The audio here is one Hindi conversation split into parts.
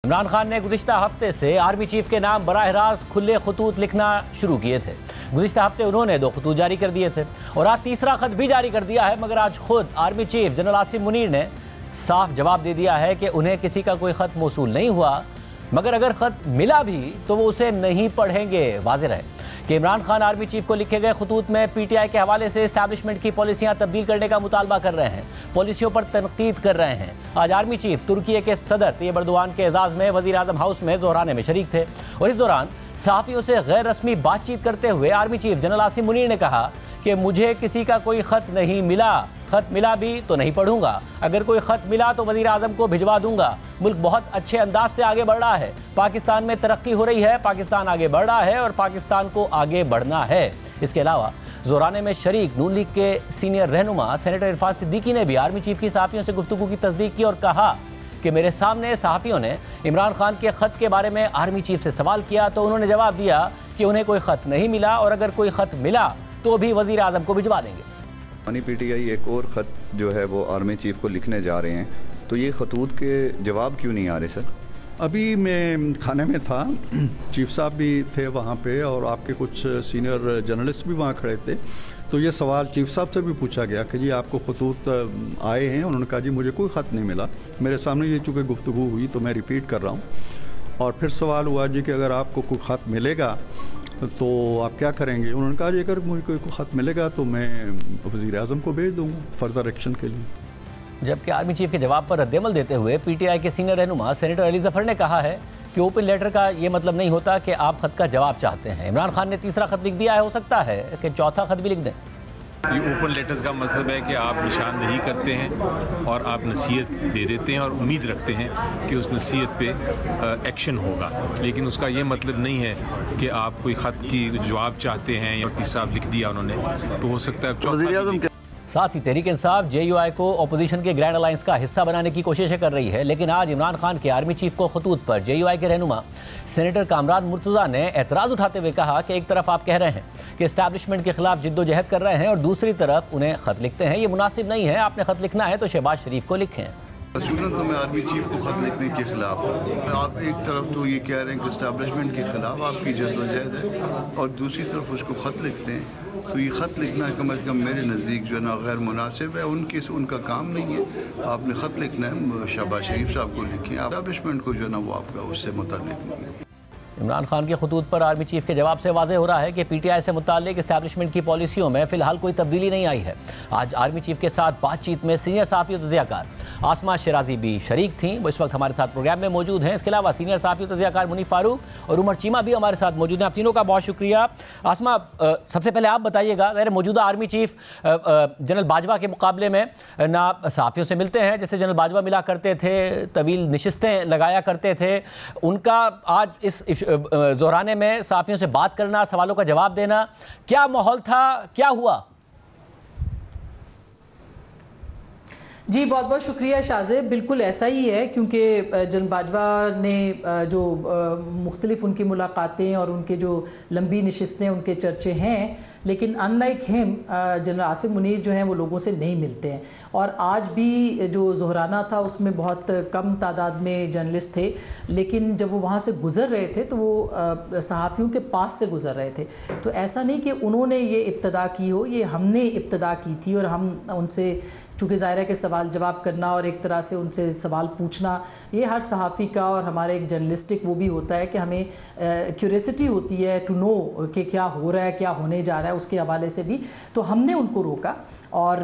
इमरान खान ने गुज़िश्ता हफ्ते से आर्मी चीफ के नाम बराह रास्त खुले खतूत लिखना शुरू किए थे। गुज़िश्ता हफ्ते उन्होंने 2 खतूत जारी कर दिए थे और आज तीसरा खत भी जारी कर दिया है, मगर आज खुद army chief general Asim Munir ने साफ जवाब दे दिया है कि उन्हें किसी का कोई ख़त मौसूल नहीं हुआ, मगर अगर ख़त मिला भी तो वो उसे नहीं पढ़ेंगे। वाज़ेह रहे कि इमरान खान आर्मी चीफ को लिखे गए खतूत में पीटीआई के हवाले से इस्टेब्लिशमेंट की पॉलिसियां तब्दील करने का मुतालबा कर रहे हैं, पॉलिसियों पर तनकीद कर रहे हैं। आज आर्मी चीफ तुर्की के सदर तैयब एर्दोगान के एजाज़ में वज़ीर आज़म हाउस में ज़ोहराने में शरीक थे और इस दौरान सहाफ़ियों से गैर रस्मी बातचीत करते हुए army chief general Asim Munir ने कहा कि मुझे किसी का कोई ख़त नहीं मिला, ख़त मिला भी तो नहीं पढ़ूंगा, अगर कोई ख़त मिला तो वज़ीर आज़म को भिजवा दूंगा। मुल्क बहुत अच्छे अंदाज से आगे बढ़ रहा है, पाकिस्तान में तरक्की हो रही है, पाकिस्तान आगे बढ़ रहा है और पाकिस्तान को आगे बढ़ना है। इसके अलावा ज़ोराने में शरीक नून लीग के सीनियर रहनुमा सेनेटर इरफान सिद्दीकी ने भी आर्मी चीफ की सहाफ़ियों से गुफ्तगू की तस्दीक की और कहा कि मेरे सामने सहाफ़ियों ने इमरान खान के ख़त के बारे में आर्मी चीफ से सवाल किया तो उन्होंने जवाब दिया कि उन्हें कोई ख़त नहीं मिला और अगर कोई ख़त मिला तो भी वज़ीर आज़म को भिजवा देंगे। पीटीआई एक और ख़त जो है वो आर्मी चीफ को लिखने जा रहे हैं, तो ये खतूत के जवाब क्यों नहीं आ रहे सर? अभी मैं खाने में था, चीफ साहब भी थे वहाँ पे और आपके कुछ सीनियर जर्नलिस्ट भी वहाँ खड़े थे, तो ये सवाल चीफ साहब से भी पूछा गया कि जी आपको खतूत आए हैं? उन्होंने कहा जी मुझे कोई ख़त नहीं मिला। मेरे सामने ये चूँकि गुफ्तगू हुई तो मैं रिपीट कर रहा हूँ। और फिर सवाल हुआ जी कि अगर आपको कोई ख़त मिलेगा तो आप क्या करेंगे? उन्होंने कहा जी अगर मुझे कोई ख़त मिलेगा तो मैं वज़ीर आज़म को भेज दूँगा फर्दर एक्शन के लिए। जबकि आर्मी चीफ के जवाब पर रद्दअमल देते हुए पीटीआई के सीनियर रहनुमा सेनेटर अली जफर ने कहा है कि ओपन लेटर का ये मतलब नहीं होता कि आप खत का जवाब चाहते हैं। इमरान खान ने तीसरा खत लिख दिया है, हो सकता है कि चौथा खत भी लिख दें। ये ओपन लेटर्स का मतलब है कि आप निशानदही करते हैं और आप नसीहत दे देते हैं और उम्मीद रखते हैं कि उस नसीहत पे एक्शन होगा, लेकिन उसका ये मतलब नहीं है कि आप कोई ख़त की जवाब चाहते हैं या तीसरा लिख दिया उन्होंने, तो हो सकता है। साथ ही तहरीक इंसाफ जेयूआई को अपोजिशन के ग्रैंड अलायंस का हिस्सा बनाने की कोशिशें कर रही है, लेकिन आज इमरान खान के आर्मी चीफ को खतूत पर जेयूआई के रहनुमा सेनेटर कामरान मुर्तज़ा ने एतराज़ उठाते हुए कहा कि एक तरफ आप कह रहे हैं कि इस्टेब्लिशमेंट के खिलाफ जिद्दोजहद कर रहे हैं और दूसरी तरफ उन्हें ख़त लिखते हैं। ये मुनासिब नहीं है, आपने ख़त लिखना है तो शहबाज शरीफ को लिखें। तो मैं आर्मी चीफ को ख़त लिखने के ख़िलाफ़ हूँ। आप एक तरफ तो ये कह रहे हैं कि इस्टेब्लिशमेंट के ख़िलाफ़ आपकी जद्दोजहद है और दूसरी तरफ उसको ख़त लिखते हैं, तो ये ख़त लिखना कम अज़ कम मेरे नज़दीक जो है ना गैर मुनासिब है। उनका काम नहीं है, आपने ख़त लिखना है शहबाज शरीफ साहब को लिखें, इस्टेब्लिशमेंट को जो है ना वो आपका उससे मुताल्लिक़ नहीं है। इमरान खान के खतूत पर आर्मी चीफ के जवाब से वाज़ेह हो रहा है कि पीटीआई से मुताल्लिक इस्टेब्लिशमेंट की पॉलिसियों में फ़िलहाल कोई तब्दीली नहीं आई है। आज आर्मी चीफ के साथ बातचीत में सीनियर सहाफ़ी और तज़ियाकार आसमा शिराजी भी शरीक थीं, वो इस वक्त हमारे साथ प्रोग्राम में मौजूद हैं। इसके अलावा सीनियर सहाफ़ी और तज़ियाकार मुनीफ फारूक और उमर चीमा भी हमारे साथ मौजूद हैं। आप तीनों का बहुत शुक्रिया। आसमा, सबसे पहले आप बताइएगा, ज़ाहिर मौजूदा आर्मी चीफ जनरल बाजवा के मुकाबले में ना सहाफ़ियों से मिलते हैं जैसे जनरल बाजवा मिला करते थे, तवील नशिस्तें लगाया करते थे, उनका आज इस ज़ोहराने में सहाफ़ियों से बात करना, सवालों का जवाब देना, क्या माहौल था, क्या हुआ? जी बहुत बहुत शुक्रिया शाहज़ेब। बिल्कुल ऐसा ही है, क्योंकि जनरल बाजवा ने जो मुख्तलिफ उनकी मुलाकातें और उनके जो लंबी नशिस्तें उनके चर्चे हैं, लेकिन unlike him general Asim Munir जो हैं वो लोगों से नहीं मिलते हैं। और आज भी जो ज़ोहराना था उसमें बहुत कम तादाद में जर्नलिस्ट थे, लेकिन जब वो वहाँ से गुज़र रहे थे तो वो सहाफ़ियों के पास से गुज़र रहे थे। तो ऐसा नहीं कि उन्होंने ये इब्तदा की हो, ये हमने इब्तदा की थी और हम उनसे चूँकि ज़ाहिर है कि सवाल जवाब करना और एक तरह से उनसे सवाल पूछना ये हर सहाफ़ी का और हमारे एक जर्नलिस्टिक वो भी होता है कि हमें क्यूरियोसिटी होती है टू नो कि क्या हो रहा है, क्या होने जा रहा है, उसके हवाले से भी। तो हमने उनको रोका और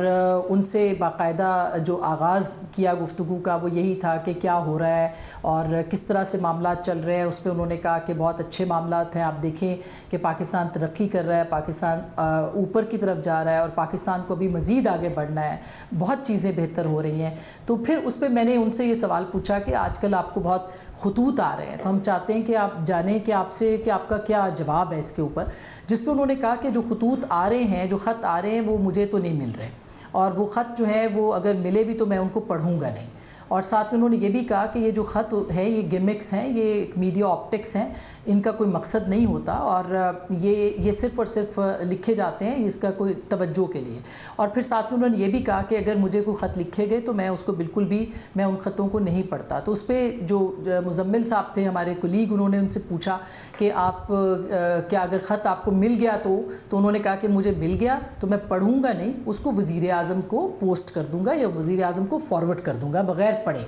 उनसे बाकायदा जो आगाज़ किया गुफ्तगू का वो यही था कि क्या हो रहा है और किस तरह से मामला चल रहे हैं। उस पर उन्होंने कहा कि बहुत अच्छे मामला हैं, आप देखें कि पाकिस्तान तरक्की कर रहा है, पाकिस्तान ऊपर की तरफ जा रहा है और पाकिस्तान को भी मज़ीद आगे बढ़ना है, बहुत चीज़ें बेहतर हो रही हैं। तो फिर उस पर मैंने उनसे ये सवाल पूछा कि आजकल आपको बहुत खतूत आ रहे हैं, तो हम चाहते हैं कि आप जानें कि आपसे कि आपका क्या जवाब है इसके ऊपर। जिस पर उन्होंने कहा कि जो खतूत आ रहे हैं, जो ख़त आ रहे हैं वो मुझे तो नहीं मिल रहे और वो ख़त जो है वो अगर मिले भी तो मैं उनको पढ़ूँगा नहीं। और साथ में उन्होंने ये भी कहा कि ये जो ख़त है ये गिमिक्स हैं, ये मीडिया ऑप्टिक्स हैं, इनका कोई मकसद नहीं होता और ये सिर्फ़ और सिर्फ लिखे जाते हैं इसका कोई तवज्जो के लिए। और फिर साथ में उन्होंने ये भी कहा कि अगर मुझे कोई ख़त लिखे गए तो मैं उसको बिल्कुल भी मैं उन ख़तों को नहीं पढ़ता। तो उस पर जो मुजम्मिल साहब थे हमारे कुलीग, उन्होंने उनसे पूछा कि आप क्या अगर ख़त आपको मिल गया तो उन्होंने कहा कि मुझे मिल गया तो मैं पढ़ूंगा नहीं, उसको वज़ीर आज़म को पोस्ट कर दूंगा या वज़ीर आज़म को फॉरवर्ड कर दूंगा बग़ैर पढ़े।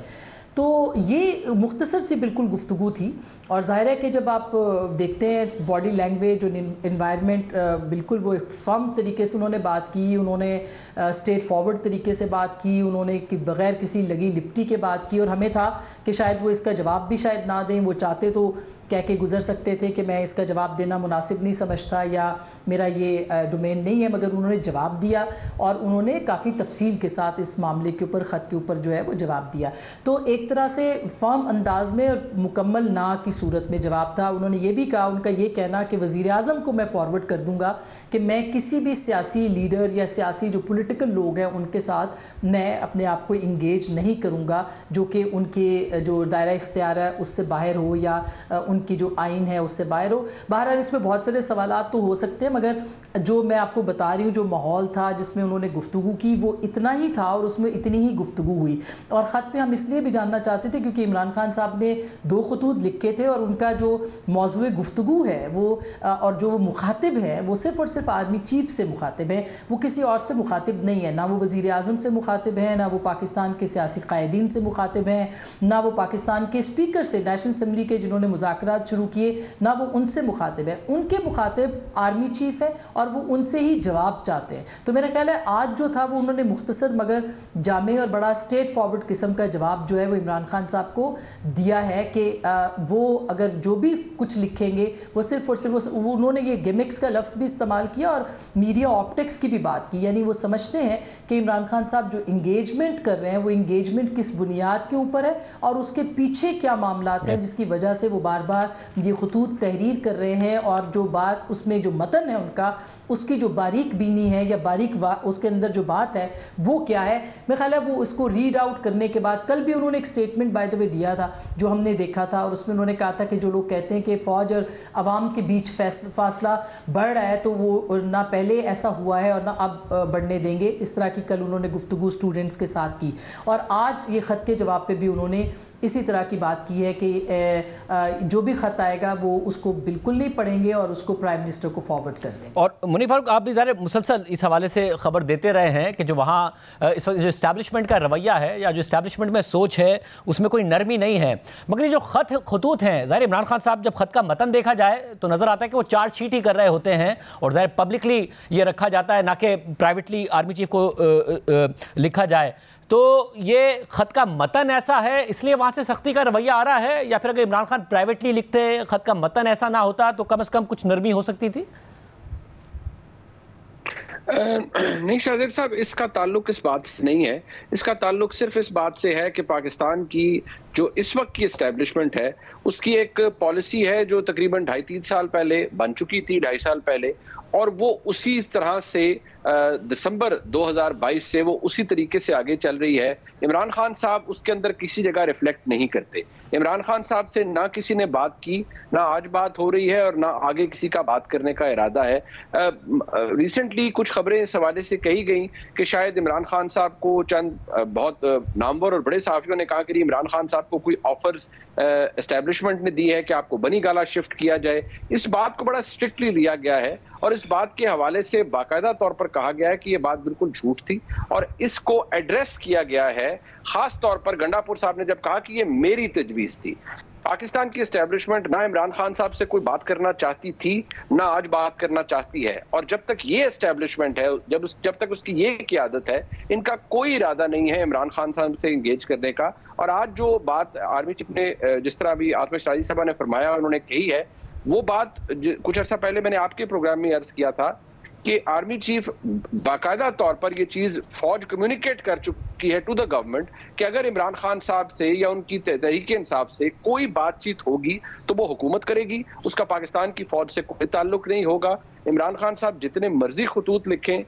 तो ये मुख्तसर सी बिल्कुल गुफ्तगू थी और ज़ाहिर है कि जब आप देखते हैं बॉडी लैंग्वेज और इन्वायरमेंट, बिल्कुल वो एक फर्म तरीके से उन्होंने बात की, उन्होंने स्ट्रेट फॉरवर्ड तरीके से बात की, उन्होंने कि बग़ैर किसी लगी लिपटी के बात की। और हमें था कि शायद वो इसका जवाब भी शायद ना दें, वो चाहते तो कह के गुजर सकते थे कि मैं इसका जवाब देना मुनासिब नहीं समझता या मेरा ये डोमेन नहीं है, मगर उन्होंने जवाब दिया और उन्होंने काफ़ी तफसील के साथ इस मामले के ऊपर ख़त के ऊपर जो है वो जवाब दिया। तो एक तरह से फर्म अंदाज में और मुकम्मल ना की सूरत में जवाब था। उन्होंने ये भी कहा, उनका ये कहना कि वज़ीर आज़म को मैं फॉरवर्ड कर दूँगा कि मैं किसी भी सियासी लीडर या सियासी जो पॉलिटिकल लोग हैं उनके साथ मैं अपने आप को इंगेज नहीं करूँगा जो कि उनके जो दायरा इख्तियार है उससे बाहर हो या उनकी जो आइन है उससे बाहर हो। बहरहाल इसमें बहुत सारे सवालात तो हो सकते हैं, मगर जो मैं आपको बता रही हूँ जो माहौल था जिसमें उन्होंने गुफ्तगू की वो इतना ही था और उसमें इतनी ही गुफ्तगू हुई। और ख़त पे हम इसलिए भी जानना चाहते थे क्योंकि इमरान खान साहब ने 2 खतूत लिखे थे और उनका जो मौज़ूए गुफ्तगू है वो और जो मुखातिब है वो सिर्फ़ और सिर्फ आर्मी चीफ से मुखातिब है, वो किसी और से मुखातिब नहीं है। ना वो वज़ीर आज़म से मुखातिब है, ना वो पाकिस्तान के सियासी कायदीन से मुखातिब हैं, ना वो पाकिस्तान के स्पीकर से नेशनल असम्बली के जिन्होंने मुज़ाकरात शुरू किए ना वो उनसे मुखातिब है। उनके मुखातिब आर्मी चीफ है और वो उनसे ही जवाब चाहते हैं। तो मेरा ख्याल है आज जो था वो उन्होंने मुख्तसर मगर जामे और बड़ा स्ट्रेट फॉरवर्ड किस्म का जवाब जो है वो इमरान खान साहब को दिया है कि वो अगर जो भी कुछ लिखेंगे वो सिर्फ और सिर्फ उन्होंने ये गिमिक्स का लफ्ज़ भी इस्तेमाल किया और मीडिया ऑप्टिक्स की भी बात की। यानी वो समझते हैं कि इमरान खान साहब जो इंगेजमेंट कर रहे हैं वो इंगेजमेंट किस बुनियाद के ऊपर है और उसके पीछे क्या मामलात हैं जिसकी वजह से वो बार बार ये खतूत तहरीर कर रहे हैं और जो बात उसमें जो मतन है उनका उसकी जो बारीक बीनी है या बारीक उसके अंदर जो बात है वो क्या है। मेरा ख्याल है वो उसको रीड आउट करने के बाद कल भी उन्होंने एक स्टेटमेंट बाय द वे दिया था जो हमने देखा था और उसमें उन्होंने कहा था कि जो लोग कहते हैं कि फ़ौज और आवाम के बीच फासला बढ़ रहा है तो वो ना पहले ऐसा हुआ है और ना अब बढ़ने देंगे। इस तरह की कल उन्होंने गुफ्तगू स्टूडेंट्स के साथ की और आज ये ख़त के जवाब पे भी उन्होंने इसी तरह की बात की है कि जो भी ख़त आएगा वो उसको बिल्कुल नहीं पढ़ेंगे और उसको प्राइम मिनिस्टर को फॉरवर्ड कर दें। और मुनीर फारूक आप भी ज़रा मुसलसल इस हवाले से खबर देते रहे हैं कि जो वहाँ इस वक्त जो इस्टेब्लिशमेंट का रवैया है या जो इस्टेब्लिशमेंट में सोच है उसमें कोई नरमी नहीं है, मगर ये जो खतूत हैं ज़ाहिर इमरान खान साहब जब ख़त का मतन देखा जाए तो नज़र आता है कि वो चार्जशीट ही कर रहे होते हैं और ज़ाहिर पब्लिकली ये रखा जाता है ना कि प्राइवेटली आर्मी चीफ को लिखा जाए। तो ये ख़त का मतन ऐसा है इसलिए वहाँ से सख्ती का रवैया आ रहा है या फिर अगर इमरान खान प्राइवेटली लिखते ख़त का मतन ऐसा ना होता तो कम से कम कुछ नरमी हो सकती थी? नहीं शाहजेब साहब, इसका ताल्लुक इस बात से नहीं है। इसका ताल्लुक सिर्फ इस बात से है कि पाकिस्तान की जो इस वक्त की एस्टेब्लिशमेंट है उसकी एक पॉलिसी है जो तकरीबन 2.5-3 साल पहले बन चुकी थी, 2.5 साल पहले, और वो उसी तरह से दिसंबर 2022 से वो उसी तरीके से आगे चल रही है। इमरान खान साहब उसके अंदर किसी जगह रिफ्लेक्ट नहीं करते। इमरान खान साहब से ना किसी ने बात की, ना आज बात हो रही है और ना आगे किसी का बात करने का इरादा है। रिसेंटली कुछ खबरें इस हवाले से कही गई कि शायद इमरान खान साहब को चंद बहुत नामवर और बड़े सहाफ़ियों ने कहा कि इमरान खान साहब को कोई ऑफर्स एस्टेब्लिशमेंट ने दी है कि आपको बनी गाला शिफ्ट किया जाए। इस बात को बड़ा स्ट्रिक्टली लिया गया है और इस बात के हवाले से बाकायदा तौर पर कहा गया है कि यह बात बिल्कुल झूठ थी और इसको एड्रेस किया गया है। खास तौर पर गंडापुर साहब ने जब कहा कि ये मेरी तजवीज़ थी। पाकिस्तान की एस्टेब्लिशमेंट ना इमरान खान साहब से कोई बात करना चाहती थी ना आज बात करना चाहती है और जब तक ये एस्टेब्लिशमेंट है, जब तक उसकी ये क़ियादत है, इनका कोई इरादा नहीं है इमरान खान साहब से इंगेज करने का। और आज जो बात आर्मी चीफ ने जिस तरह अभी आतिश राजी साहब ने फरमाया उन्होंने कही है वो बात कुछ अर्सा पहले मैंने आपके प्रोग्राम में अर्ज किया था कि आर्मी चीफ बाकायदा तौर पर ये चीज फौज कम्युनिकेट कर चुकी है टू द गवर्नमेंट कि अगर इमरान खान साहब से या उनकी तहरीक इंसाफ से कोई बातचीत होगी तो वो हुकूमत करेगी, उसका पाकिस्तान की फौज से कोई ताल्लुक नहीं होगा। इमरान खान साहब जितने मर्जी खतूत लिखें,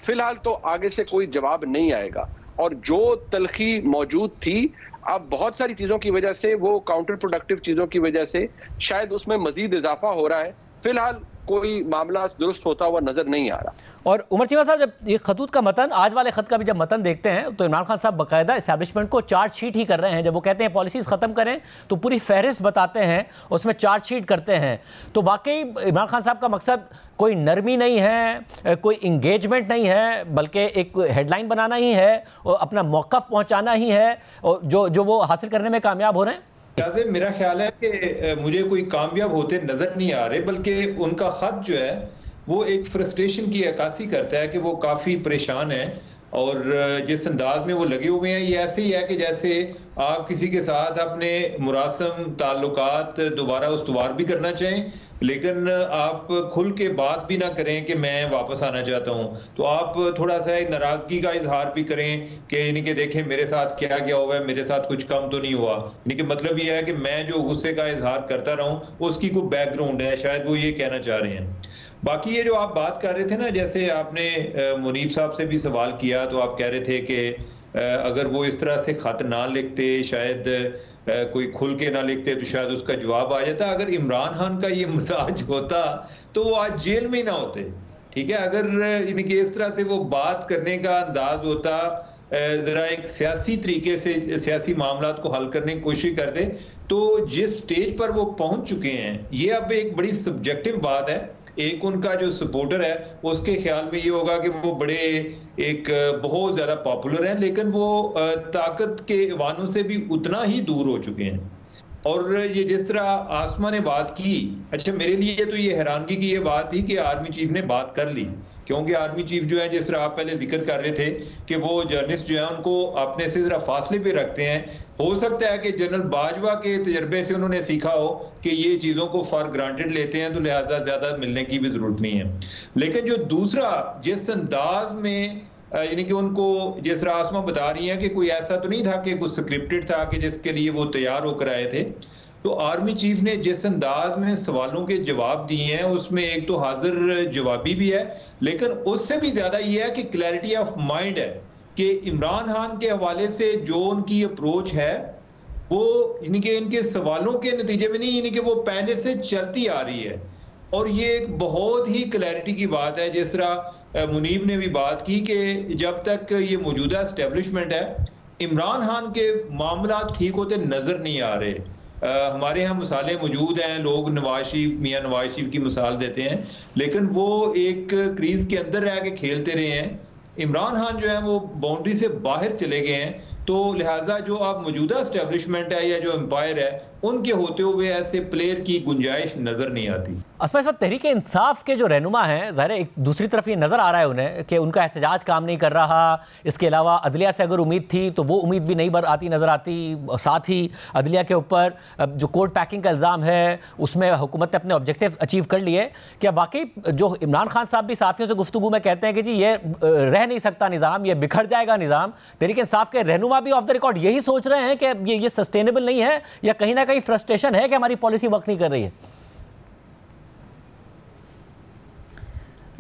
फिलहाल तो आगे से कोई जवाब नहीं आएगा। और जो तलखी मौजूद थी, अब बहुत सारी चीजों की वजह से, वो काउंटर प्रोडक्टिव चीजों की वजह से शायद उसमें मजीद इजाफा हो रहा है। फिलहाल कोई मामला दुरुस्त होता हुआ नजर नहीं आ रहा। और उमर चीमा साहब, जब ये खतूत का मतन, आज वाले खत का भी जब मतन देखते हैं तो इमरान खान साहब बाकायदा इस्टेब्लिशमेंट को चार्जशीट ही कर रहे हैं। जब वो कहते हैं पॉलिसीज ख़त्म करें तो पूरी फहरिस्त बताते हैं, उसमें चार्जशीट करते हैं। तो वाकई इमरान खान साहब का मकसद कोई नरमी नहीं है, कोई इंगेजमेंट नहीं है, बल्कि एक हेडलाइन बनाना ही है और अपना मौक़िफ़ पहुँचाना ही है, और जो वो हासिल करने में कामयाब हो रहे हैं। मेरा ख्याल है कि मुझे कोई कामयाब होते नजर नहीं आ रहे, बल्कि उनका खत जो है वो एक फ्रस्ट्रेशन की अक्कासी करता है कि वो काफ़ी परेशान है और जिस अंदाज में वो लगे हुए हैं, ये ऐसे ही है कि जैसे आप किसी के साथ अपने मुरासम ताल्लुकात दोबारा उस्तवार भी करना चाहें, लेकिन आप खुल के बात भी ना करें कि मैं वापस आना चाहता हूं, तो आप थोड़ा सा नाराजगी का इजहार भी करें कि यानी कि देखें मेरे साथ क्या क्या हुआ है, मेरे साथ कुछ कम तो नहीं हुआ। यानी कि मतलब ये है कि मैं जो गुस्से का इजहार करता रहूं उसकी कोई बैकग्राउंड है, शायद वो ये कहना चाह रहे हैं। बाकी ये जो आप बात कर रहे थे ना, जैसे आपने मुनीब साहब से भी सवाल किया, तो आप कह रहे थे कि अगर वो इस तरह से खत ना लिखते, शायद कोई खुल के ना लिखते, तो शायद उसका जवाब आ जाता। अगर इमरान खान का ये मिजाज होता तो वो आज जेल में ही ना होते, ठीक है। अगर यानी कि इस तरह से वो बात करने का अंदाज होता, जरा एक सियासी तरीके से सियासी मामलात को हल करने की कोशिश करते, तो जिस स्टेज पर वो पहुंच चुके हैं, ये अब एक बड़ी सब्जेक्टिव बात है। एक उनका जो सपोर्टर है उसके ख्याल में ये होगा कि वो बड़े एक बहुत ज्यादा पॉपुलर हैं, लेकिन वो ताकत के वानों से भी उतना ही दूर हो चुके हैं। और ये जिस तरह आसमा ने बात की, अच्छा मेरे लिए तो ये हैरानगी की ये बात थी कि आर्मी चीफ ने बात कर ली, क्योंकि आर्मी चीफ जो है, जिस तरह आप पहले जिक्र कर रहे थे कि वो जर्नलिस्ट जो है उनको अपने से जरा फासले पे रखते हैं। हो सकता है कि जनरल बाजवा के तजर्बे से उन्होंने सीखा हो कि ये चीजों को फॉर ग्रांटेड लेते हैं, तो लिहाजा ज्यादा मिलने की भी जरूरत नहीं है। लेकिन जो दूसरा जिस अंदाज में यानी कि उनको जिस तरह आसमा बता रही है कि कोई ऐसा तो नहीं था कि कुछ स्क्रिप्टेड था कि जिसके लिए वो तैयार होकर आए थे, तो आर्मी चीफ ने जिस अंदाज में सवालों के जवाब दिए हैं उसमें एक तो हाजिर जवाबी भी है, लेकिन उससे भी ज्यादा ये है कि क्लैरिटी ऑफ माइंड है कि इमरान खान के हवाले से जो उनकी अप्रोच है वो यानी कि इनके सवालों के नतीजे में नहीं, यानी कि वो पहले से चलती आ रही है। और ये एक बहुत ही क्लैरिटी की बात है, जिस तरह मुनीब ने भी बात की कि जब तक ये मौजूदा एस्टेब्लिशमेंट है, इमरान खान के मामला ठीक होते नजर नहीं आ रहे। हमारे यहाँ मिसालें मौजूद हैं, लोग नवाज शरीफ, मियाँ नवाज शरीफ की मिसाल देते हैं, लेकिन वो एक क्रीज के अंदर रह के खेलते रहे हैं। इमरान खान जो है वो बाउंड्री से बाहर चले गए हैं, तो लिहाजा जो अब मौजूदा एस्टेब्लिशमेंट है या जो एम्पायर है, उनके होते हुए ऐसे प्लेयर की गुंजाइश नजर नहीं आती। असमा, इस वक्त तहरीक इंसाफ के जो रहनुमा हैं, ज़ाहिर है एक दूसरी तरफ ये नज़र आ रहा है उन्हें कि उनका एहतजाज काम नहीं कर रहा। इसके अलावा अदलिया से अगर उम्मीद थी तो वो उम्मीद भी नहीं आती नज़र आती। साथ ही अदलिया के ऊपर जो कोर्ट पैकिंग का इल्ज़ाम है उसमें हुकूमत ने अपने ऑब्जेक्टिव अचीव कर लिए। क्या वाकई जो इमरान खान साहब भी साथियों से गुफ्तगू में कहते हैं कि जी ये रह नहीं सकता निज़ाम, ये बिखर जाएगा निज़ाम, तहरीक इंसाफ के रहनुमा भी ऑफ द रिकॉर्ड यही सोच रहे हैं कि ये सस्टेनेबल नहीं है, या कहीं ना कहीं फ्रस्ट्रेशन है कि हमारी पॉलिसी वर्क नहीं कर रही है?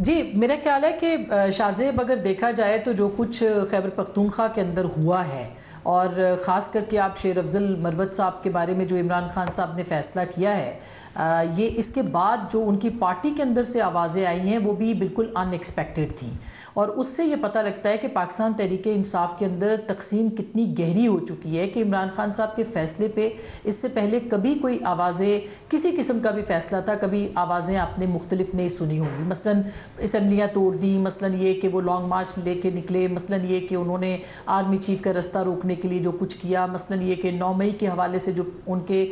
जी, मेरा ख्याल है कि शाहजेब, अगर देखा जाए तो जो कुछ खैबर पख्तूनख्वा के अंदर हुआ है, और ख़ास करके आप शेर अफजल मरवत साहब के बारे में जो इमरान खान साहब ने फ़ैसला किया है, ये इसके बाद जो उनकी पार्टी के अंदर से आवाज़ें आई हैं वो भी बिल्कुल अनएक्सपेक्टेड थी। और उससे ये पता लगता है कि पाकिस्तान तहरीक इंसाफ के अंदर तकसीम कितनी गहरी हो चुकी है कि इमरान खान साहब के फ़ैसले पे इससे पहले कभी कोई आवाज़ें, किसी किस्म का भी फ़ैसला था, कभी आवाज़ें आपने मुख्तलिफ नहीं सुनी होंगी। मसलन असम्बलियाँ तोड़ दी, मसलन ये कि वो लॉन्ग मार्च लेके निकले, मसलन ये कि उन्होंने आर्मी चीफ का रास्ता रोकने के लिए जो कुछ किया, मसलन ये कि 9 मई के हवाले से जो उनके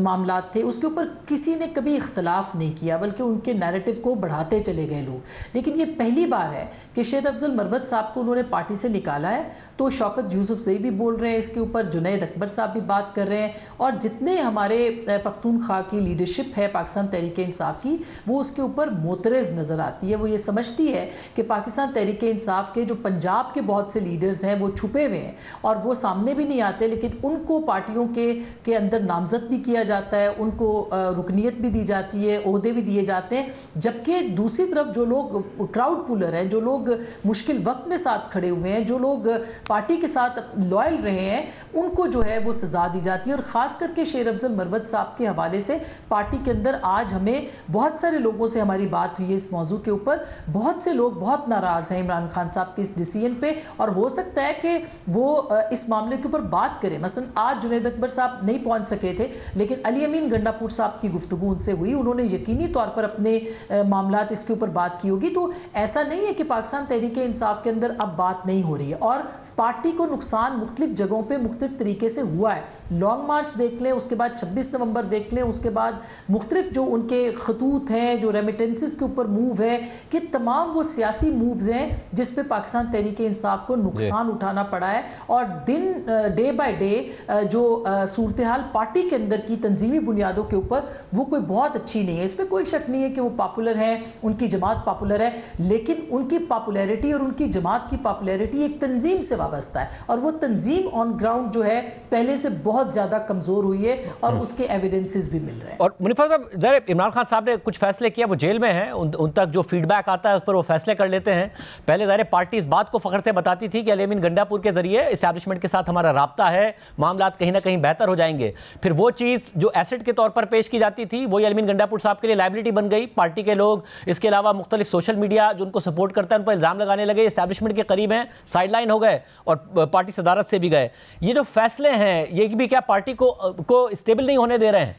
मामलात थे उसके ऊपर किसी ने कभी इख्तलाफ नहीं किया, बल्कि उनके नैरेटिव को बढ़ाते चले गए लोग। लेकिन ये पहली बार है कि शेर अफजल मरवत साहब को उन्होंने पार्टी से निकाला है, तो शौकत यूसुफजई भी बोल रहे हैं इसके ऊपर, जुनैद अकबर साहब भी बात कर रहे हैं, और जितने हमारे पख्तूनख्वा की लीडरशिप है पाकिस्तान तहरीक इंसाफ की, वो उसके ऊपर मोतरज़ नज़र आती है। वो ये समझती है कि पाकिस्तान तहरीक इंसाफ के जो पंजाब के बहुत से लीडर्स हैं वो छुपे हुए हैं और वो सामने भी नहीं आते, लेकिन उनको पार्टियों के अंदर नामजद भी किया जाता है, उनको रुकनीत भी दी जाती है, ओहदे भी दिए जाते हैं। जबकि दूसरी तरफ जो लोग क्राउड पुलर हैं, जो लोग मुश्किल वक्त में साथ खड़े हुए हैं, जो लोग पार्टी के साथ लॉयल रहे हैं, उनको जो है वो सज़ा दी जाती है। और ख़ास करके शेर अफजल मरवत साहब के हवाले से पार्टी के अंदर आज हमें बहुत सारे लोगों से हमारी बात हुई है इस मौजू के ऊपर। बहुत से लोग बहुत नाराज़ हैं इमरान खान साहब के इस डिसीजन पे, और हो सकता है कि वो इस मामले के ऊपर बात करें। मसलन आज जुनैद अकबर साहब नहीं पहुंच सके थे, लेकिन अली अमीन गंडापुर साहब की गुफ्तगू उनसे हुई, उन्होंने यकीनी तौर पर अपने मामलात इसके ऊपर बात की होगी। तो ऐसा नहीं है कि पाकिस्तान तहरीक इंसाफ के अंदर अब बात नहीं हो रही है, और पार्टी को नुकसान मुख्तलिफ जगहों पे मुख्तलिफ तरीके से हुआ है। लॉन्ग मार्च देख लें, उसके बाद 26 नवंबर देख लें, उसके बाद मुख्तलिफ जो उनके खतूत हैं, जो रेमिटेंसेस के ऊपर मूव है, कि तमाम वो सियासी मूव्स हैं जिस पे पाकिस्तान तहरीक इंसाफ को नुकसान उठाना पड़ा है। और डे बाय डे जो सूरत हाल पार्टी के अंदर की तंजीमी बुनियादों के ऊपर वो कोई बहुत अच्छी नहीं है। इस पर कोई शक नहीं है कि वो पॉपुलर हैं, उनकी जमात पॉपुलर है, लेकिन उनकी पॉपुलैरिटी और उनकी जमात की पॉपुलैरिटी एक तंजीम से वाबस्ता है, और वो तंजीम ऑन ग्राउंड जो है पहले से बहुत ज़्यादा कमज़ोर हुई है, और उसके एविडेंसेस भी मिल रहे हैं। और मुनीफा साहब, ज़रा इमरान खान साहब ने कुछ फैसले किया, वो जेल में हैं, उन तक जो फीडबैक आता है उस पर वो फैसले कर लेते हैं। पहले ज़ाहिर पार्टी इस बात को फ़ख्र से बताती थी कि अली अमीन गंडापुर के ज़रिए इस्टेब्लिशमेंट के साथ हमारा राब्ता है, मामला कहीं ना कहीं बेहतर हो जाएंगे। फिर वो चीज़ जो एसेट के तौर पर पेश की जाती थी, वही अली अमीन गंडापुर साहब के लिए लाइबिलिटी बन गई। पार्टी के लोग, इसके अलावा मुख्तलिफ सोशल मीडिया जो उनको सपोर्ट करता है, उन पर इल्ज़ाम लगाने लगे, इस्टेब्लिशमेंट के करीब हैं, साइडलाइन हो गए और पार्टी सदारत से भी गए। ये जो फैसले हैं, ये भी क्या पार्टी को स्टेबल नहीं होने दे रहे हैं?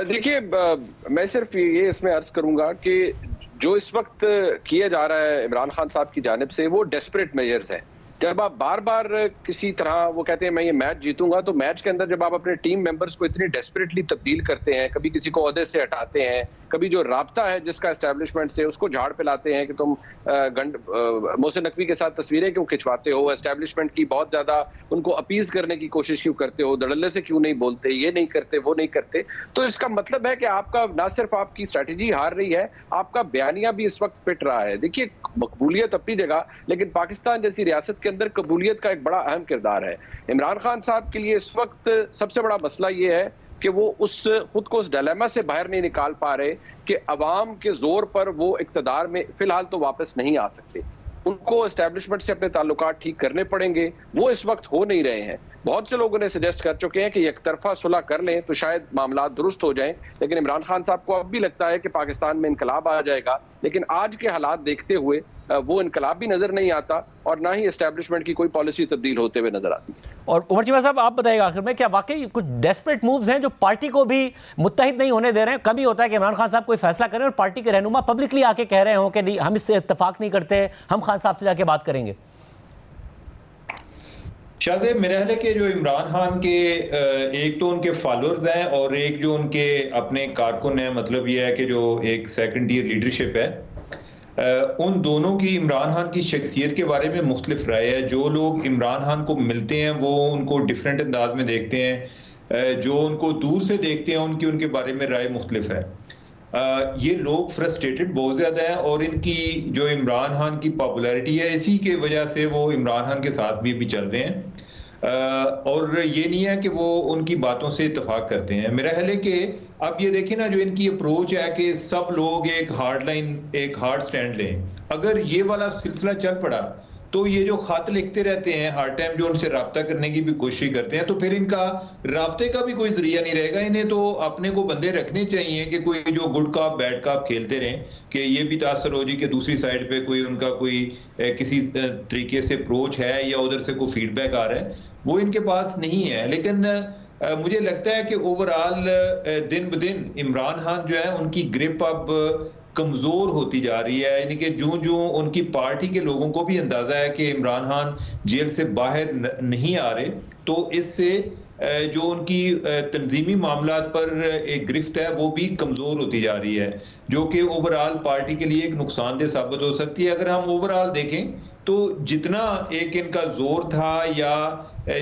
देखिए, मैं सिर्फ ये इसमें अर्ज करूंगा कि जो इस वक्त किया जा रहा है इमरान खान साहब की जानिब से, वो डेस्परेट मेजर्स हैं। जब आप बार बार किसी तरह, वो कहते हैं मैं ये मैच जीतूंगा, तो मैच के अंदर जब आप अपने टीम मेंबर्स को इतनी डेस्परेटली तब्दील करते हैं, कभी किसी को ओहदे से हटाते हैं, कभी जो राब्ता है जिसका एस्टेब्लिशमेंट से, उसको झाड़ पे लाते हैं कि तुम मोहसिन नकवी के साथ तस्वीरें क्यों खिंचवाते हो, एस्टेब्लिशमेंट की बहुत ज्यादा उनको अपीज करने की कोशिश क्यों करते हो, धड़ल्ले से क्यों नहीं बोलते, ये नहीं करते, वो नहीं करते, तो इसका मतलब है कि आपका ना सिर्फ आपकी स्ट्रैटेजी हार रही है, आपका बयानिया भी इस वक्त पिट रहा है। देखिए, मकबूलियत अपनी जगह, लेकिन पाकिस्तान जैसी रियासत के अंदर कबूलियत का एक बड़ा अहम किरदार है। इमरान खान साहब के लिए इस वक्त सबसे बड़ा मसला ये है कि वो खुद को उस डिलेमा से बाहर नहीं निकाल पा रहे कि अवाम के जोर पर वो इक्तदार में फिलहाल तो वापस नहीं आ सकते। उनको एस्टेब्लिशमेंट से अपने ताल्लुकात ठीक करने पड़ेंगे, वो इस वक्त हो नहीं रहे हैं। बहुत से लोगों ने सजेस्ट कर चुके हैं कि एक तरफा सुलह कर लें तो शायद मामला दुरुस्त हो जाएं, लेकिन इमरान खान साहब को अब भी लगता है कि पाकिस्तान में इनकलाब आ जाएगा, लेकिन आज के हालात देखते हुए वो इनकलाब भी नजर नहीं आता और ना ही एस्टेब्लिशमेंट की कोई पॉलिसी तब्दील होते हुए नजर आती है। और उमर चीमा साहब, आप बताइएगा आखिर में, क्या वाकई कुछ डेस्परेट मूव्स हैं जो पार्टी को भी मुत्तहिद नहीं होने दे रहे हैं? कभी होता है कि इमरान खान साहब कोई फैसला करें और पार्टी के रहनुमा पब्लिकली आके कह रहे हो कि नहीं, हम इससे इत्तेफाक नहीं करते, हम खान साहब से जाके बात करेंगे। शाहजेब, मेरे ख्याल है कि जो इमरान खान के एक तो उनके फॉलोअर्स हैं और एक जो उनके अपने कारकुन हैं, मतलब ये है कि जो एक सेकंड ईयर लीडरशिप है, उन दोनों की इमरान खान की शख्सियत के बारे में मुख्तलिफ राय है। जो लोग इमरान खान को मिलते हैं वो उनको डिफरेंट अंदाज में देखते हैं, जो उनको दूर से देखते हैं उनकी उनके बारे में राय मुख्तलिफ है। ये लोग फ्रस्ट्रेटेड बहुत ज़्यादा है और इनकी जो इमरान खान की पॉपुलैरिटी है, इसी के वजह से वो इमरान खान के साथ भी चल रहे हैं और ये नहीं है कि वो उनकी बातों से इत्तेफाक करते हैं। मेरा ख्याल है कि अब ये देखें ना, जो इनकी अप्रोच है कि सब लोग एक हार्ड लाइन, एक हार्ड स्टैंड लें, अगर ये वाला सिलसिला चल पड़ा तो ये जो खत लिखते रहते हैं हर टाइम, जो उनसे रब्ता करने की भी कोशिश करते हैं, तो फिर इनका राब्ते का भी कोई जरिया नहीं रहेगा। इन्हें तो अपने को बंदे रखने चाहिए कि कोई जो गुड काप बैड काप खेलते रहें, कि ये भी तासर हो जी कि दूसरी साइड पे कोई उनका कोई किसी तरीके से अप्रोच है या उधर से कोई फीडबैक आ रहा है, वो इनके पास नहीं है। लेकिन मुझे लगता है कि ओवरऑल दिन ब दिन इमरान खान जो है उनकी ग्रिप अब कमजोर होती जा रही है, यानी कि जो उनकी पार्टी के लोगों को भी अंदाजा है कि इमरान खान जेल से बाहर नहीं आ रहे, तो इससे जो उनकी तंजीमी मामलात पर एक गिरफ्त है वो भी कमजोर होती जा रही है, जो कि ओवरऑल पार्टी के लिए एक नुकसानदेह साबित हो सकती है। अगर हम ओवरऑल देखें तो जितना एक इनका जोर था या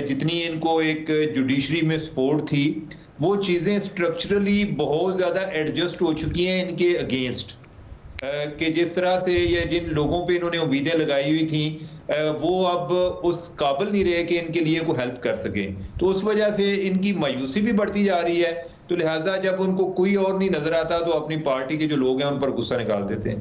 जितनी इनको एक जुडिशरी में सपोर्ट थी, वो चीजें स्ट्रक्चरली बहुत ज्यादा एडजस्ट हो चुकी हैं इनके अगेंस्ट, कि जिस तरह से ये जिन लोगों पे इन्होंने उम्मीदें लगाई हुई थी वो अब उस काबिल नहीं रहे कि इनके लिए कोई हेल्प कर सके, तो उस वजह से इनकी मायूसी भी बढ़ती जा रही है। तो लिहाजा जब उनको कोई और नहीं नजर आता तो अपनी पार्टी के जो लोग हैं उन पर गुस्सा निकाल देते हैं।